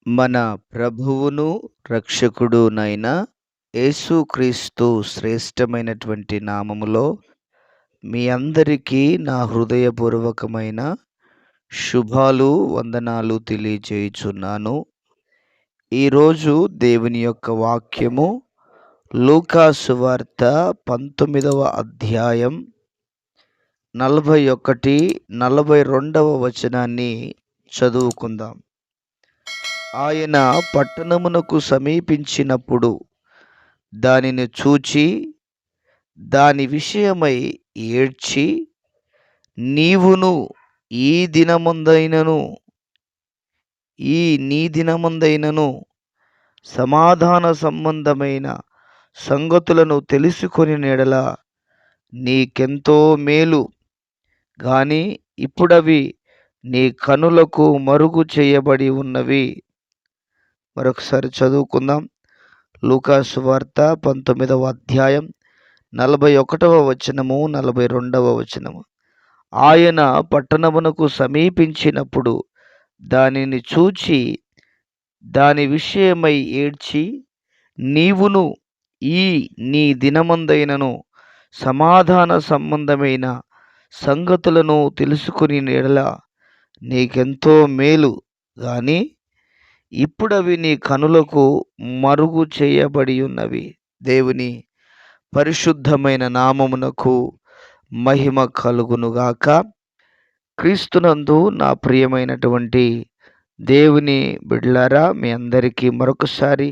మన ప్రభువును రక్షకుడునైన యేసుక్రీస్తు శ్రేష్టమైనటువంటి నామములో మీ అందరికీ నా హృదయపూర్వకమైన శుభాలు, వందనాలు తెలియజేయుచున్నాను. ఈరోజు దేవుని యొక్క వాక్యము లూకా సువార్త 19వ అధ్యాయం 41, 42వ వచనాన్ని చదువుకుందాం. ఆయన పట్టణమునకు సమీపించినప్పుడు దానిని చూచి దాని విషయమై ఏడ్చి, నీవును ఈ దినమందైనను నీ దినమందైనను సమాధాన సంబంధమైన సంగతులను తెలుసుకొని నెడల నీకెంతో మేలు, గాని ఇప్పుడవి నీ కనులకు మరుగు చేయబడి ఉన్నవి. మరొకసారి చదువుకుందాం. లూకా సువార్త 19వ అధ్యాయం 41వ వచనము, 42వ వచనము. ఆయన పట్టణమునకు సమీపించినప్పుడు దానిని చూచి దాని విషయమై ఏడ్చి, నీవును నీ దినమందైనను సమాధాన సంబంధమైన సంగతులను తెలుసుకుని ఎడల నీకెంతో మేలు, గాని ఇప్పుడవి నీ కనులకు మరుగు చేయబడి ఉన్నవి. దేవుని పరిశుద్ధమైన నామమునకు మహిమ కలుగునుగాక. క్రీస్తునందు నా ప్రియమైనటువంటి దేవుని బిడ్డలారా, మీ అందరికీ మరొకసారి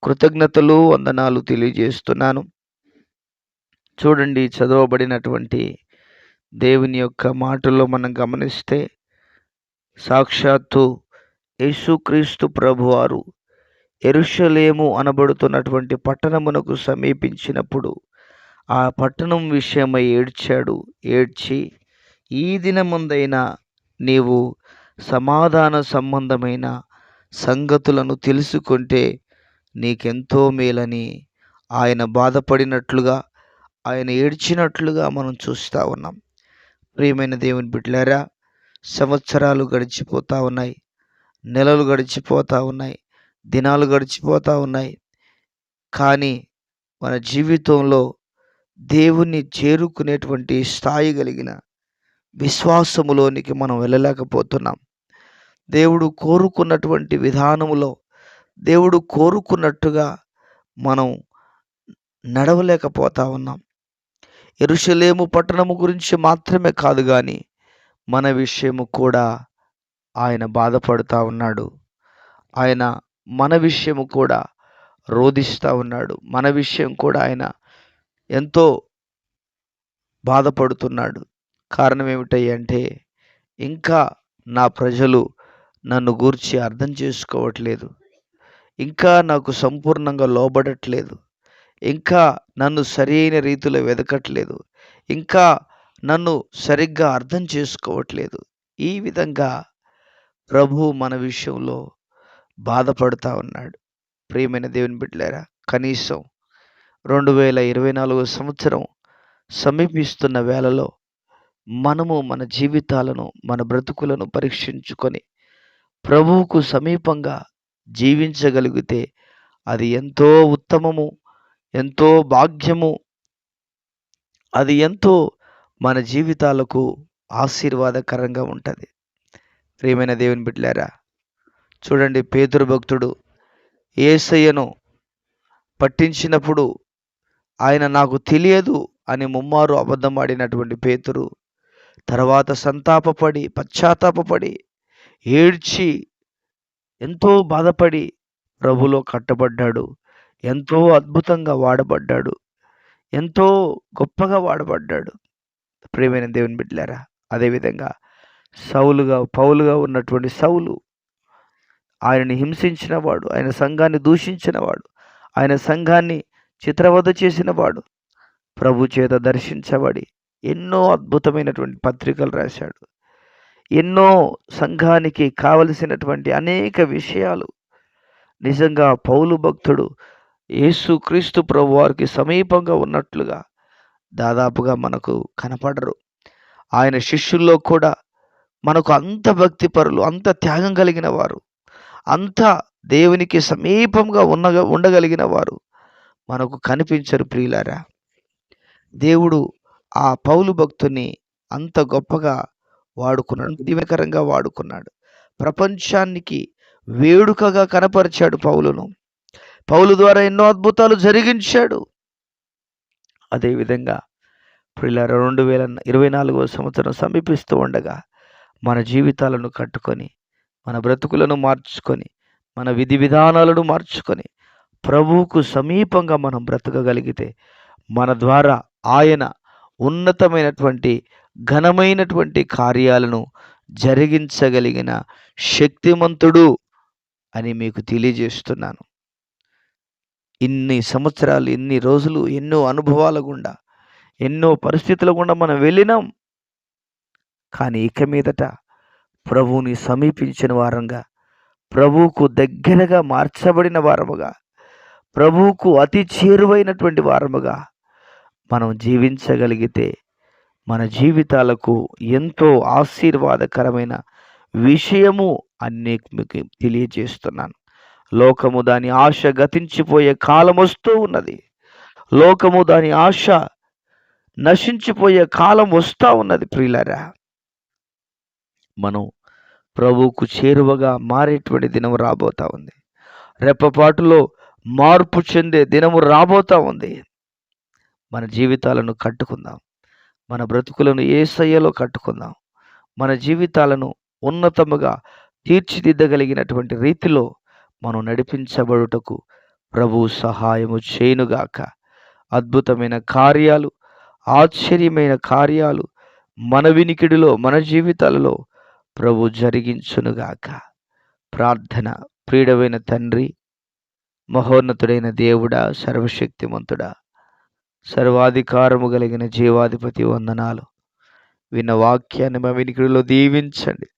కృతజ్ఞతలు, వందనాలు తెలియజేస్తున్నాను. చూడండి, చదవబడినటువంటి దేవుని యొక్క మాటల్లో మనం గమనిస్తే సాక్షాత్తు యేసుక్రీస్తు ప్రభువారు యెరూషలేము అనబడుతున్నటువంటి పట్టణమునకు సమీపించినప్పుడు ఆ పట్టణం విషయమై ఏడ్చాడు. ఏడ్చి, ఈ దినముందైనా నీవు సమాధాన సంబంధమైన సంగతులను తెలుసుకుంటే నీకెంతో మేలని ఆయన బాధపడినట్లుగా, ఆయన ఏడ్చినట్లుగా మనం చూస్తూ ఉన్నాం. ప్రియమైన దేవుని బిడ్డలారా, సంవత్సరాలు గడిచిపోతూ ఉన్నాయి, నెలలు గడిచిపోతూ ఉన్నాయి, దినాలు గడిచిపోతూ ఉన్నాయి. కానీ మన జీవితంలో దేవుణ్ణి చేరుకునేటువంటి స్థాయి కలిగిన విశ్వాసములోనికి మనం వెళ్ళలేకపోతున్నాం. దేవుడు కోరుకున్నటువంటి విధానములో, దేవుడు కోరుకున్నట్టుగా మనం నడవలేకపోతా ఉన్నాం. యెరూషలేము పట్టణము గురించి మాత్రమే కాదు, కానీ మన విషయము కూడా ఆయన బాధపడుతూ ఉన్నాడు. ఆయన మన విషయము కూడా రోదిస్తూ ఉన్నాడు. మన విషయం కూడా ఆయన ఎంతో బాధపడుతున్నాడు. కారణం ఏమిటంటే, ఇంకా నా ప్రజలు నన్ను గూర్చి అర్థం చేసుకోవట్లేదు, ఇంకా నాకు సంపూర్ణంగా లోబడట్లేదు, ఇంకా నన్ను సరైన రీతిలో వెదకట్లేదు, ఇంకా నన్ను సరిగ్గా అర్థం చేసుకోవట్లేదు. ఈ విధంగా ప్రభు మన విషయంలో బాధపడుతూ ఉన్నాడు. ప్రియమైన దేవుని బిడ్డలారా, కనీసం 2024 సంవత్సరం సమీపిస్తున్న వేళలో మనము మన జీవితాలను, మన బ్రతుకులను పరీక్షించుకొని ప్రభువుకు సమీపంగా జీవించగలిగితే అది ఎంతో ఉత్తమము, ఎంతో భాగ్యము, అది ఎంతో మన జీవితాలకు ఆశీర్వాదకరంగా ఉంటుంది. ప్రియమైన దేవుని బిడ్డలారా, చూడండి, పేతురు భక్తుడు యేసయ్యను పట్టించినప్పుడు ఆయన నాకు తెలియదు అని ముమ్మారు అబద్ధమాడినటువంటి పేతురు తర్వాత సంతాపపడి, పశ్చాత్తాపపడి, ఏడ్చి, ఎంతో బాధపడి ప్రభులో కట్టబడ్డాడు. ఎంతో అద్భుతంగా వాడబడ్డాడు, ఎంతో గొప్పగా వాడబడ్డాడు. ప్రియమైన దేవుని బిడ్డలారా, అదేవిధంగా పౌలుగా ఉన్నటువంటి సౌలు ఆయనని హింసించినవాడు, ఆయన సంఘాన్ని దూషించినవాడు, ఆయన సంఘాన్ని చిత్రవధ చేసినవాడు ప్రభు చేత దర్శించబడి ఎన్నో అద్భుతమైనటువంటి పత్రికలు రాశాడు. ఎన్నో సంఘానికి కావలసినటువంటి అనేక విషయాలు. నిజంగా పౌలు భక్తుడు యేసుక్రీస్తు ప్రభు వారికి సమీపంగా ఉన్నట్లుగా దాదాపుగా మనకు కనపడరు. ఆయన శిష్యుల్లో కూడా మనకు అంత భక్తిపరులు, అంత త్యాగం కలిగిన వారు, అంత దేవునికి సమీపంగా ఉండగలిగిన వారు మనకు కనిపించరు ప్రియులారా. దేవుడు ఆ పౌలు భక్తుని అంత గొప్పగా వాడుకున్నాడు, దీవెనకరంగా వాడుకున్నాడు. ప్రపంచానికి వేడుకగా కనపరిచాడు పౌలును. పౌలు ద్వారా ఎన్నో అద్భుతాలు జరిగించాడు. అదేవిధంగా ప్రియులారా 2024వ సంవత్సరం సమీపిస్తూ ఉండగా మన జీవితాలను కట్టుకొని, మన బ్రతుకులను మార్చుకొని, మన విధి విధానాలను మార్చుకొని ప్రభువుకు సమీపంగా మనం బ్రతకగలిగితే మన ద్వారా ఆయన ఉన్నతమైనటువంటి ఘనమైనటువంటి కార్యాలను జరిగించగలిగిన శక్తిమంతుడు అని మీకు తెలియజేస్తున్నాను. ఇన్ని సంవత్సరాలు, ఇన్ని రోజులు, ఎన్నో అనుభవాల గుండా, ఎన్నో పరిస్థితుల గుండా మనం వెళ్ళినాం. కానీ ఇక మీదట ప్రభువుని సమీపించిన వారంగా, ప్రభువుకు దగ్గరగా మార్చబడిన వారముగా, ప్రభువుకు అతి చేరువైనటువంటి వారముగా మనం జీవించగలిగితే మన జీవితాలకు ఎంతో ఆశీర్వాదకరమైన విషయము అని మీకు తెలియజేస్తున్నాను. లోకము దాని ఆశ గతించిపోయే కాలం వస్తూ ఉన్నది. లోకము దాని ఆశ నశించిపోయే కాలం వస్తూ ఉన్నది ప్రియులారా. మనం ప్రభువుకు చేరువగా మారేటువంటి దినము రాబోతా ఉంది. రెప్పపాటులో మార్పు చెందే దినము రాబోతా ఉంది. మన జీవితాలను కట్టుకుందాం, మన బ్రతుకులను యేసయ్యలో కట్టుకుందాం. మన జీవితాలను ఉన్నతముగా తీర్చిదిద్దగలిగినటువంటి రీతిలో మనం నడిపించబడుటకు ప్రభువు సహాయము చేయునుగాక. అద్భుతమైన కార్యాలు, ఆశ్చర్యమైన కార్యాలు మన వినికిడిలో, మన జీవితాలలో ప్రభు జరిగించునుగాక. ప్రార్థన. ప్రియుడైన తండ్రి, మహోన్నతుడైన దేవుడా, సర్వశక్తిమంతుడా, సర్వాధికారము కలిగిన జీవాధిపతి వందనాలు. విన్న వాక్యాన్ని మా వినికిడిలో దీవించండి,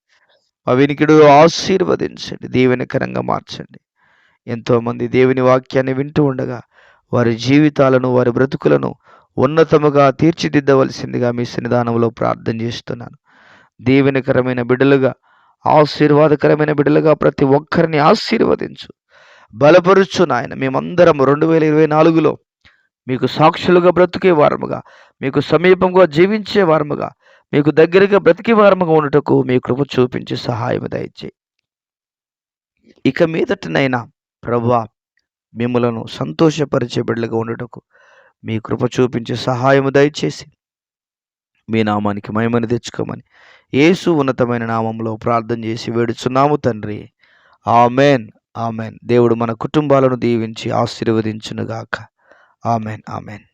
మా వినికిడిలో ఆశీర్వదించండి, దీవెనకరంగా మార్చండి. ఎంతోమంది దేవుని వాక్యాన్ని వింటూ ఉండగా వారి జీవితాలను, వారి బ్రతుకులను ఉన్నతముగా తీర్చిదిద్దవలసిందిగా మీ సన్నిధానంలో ప్రార్థన చేస్తున్నాను. దీవెనకరమైన బిడ్డలుగా, ఆశీర్వాదకరమైన బిడ్డలుగా ప్రతి ఒక్కరిని ఆశీర్వదించు, బలపరుచు నాయన. మేమందరం 2024లో మీకు సాక్షులుగా బ్రతికే వారముగా, మీకు సమీపంగా జీవించే వారముగా, మీకు దగ్గరగా బ్రతికే వారముగా ఉండటకు మీ కృప చూపించి సహాయం దయచేయి. ఇక మీదటనైనా ప్రభువా, మిమ్మలను సంతోషపరిచే బిడ్డలుగా ఉండటకు మీ కృప చూపించి సహాయము దయచేసి మీ నామానికి మహిమను తెచ్చుకోమని యేసు ఉన్నతమైన నామంలో ప్రార్థన చేసి వేడుచున్నాము తండ్రి. Amen, amen. దేవుడు మన కుటుంబాలను దీవించి ఆశీర్వదించునుగాక. Amen, amen.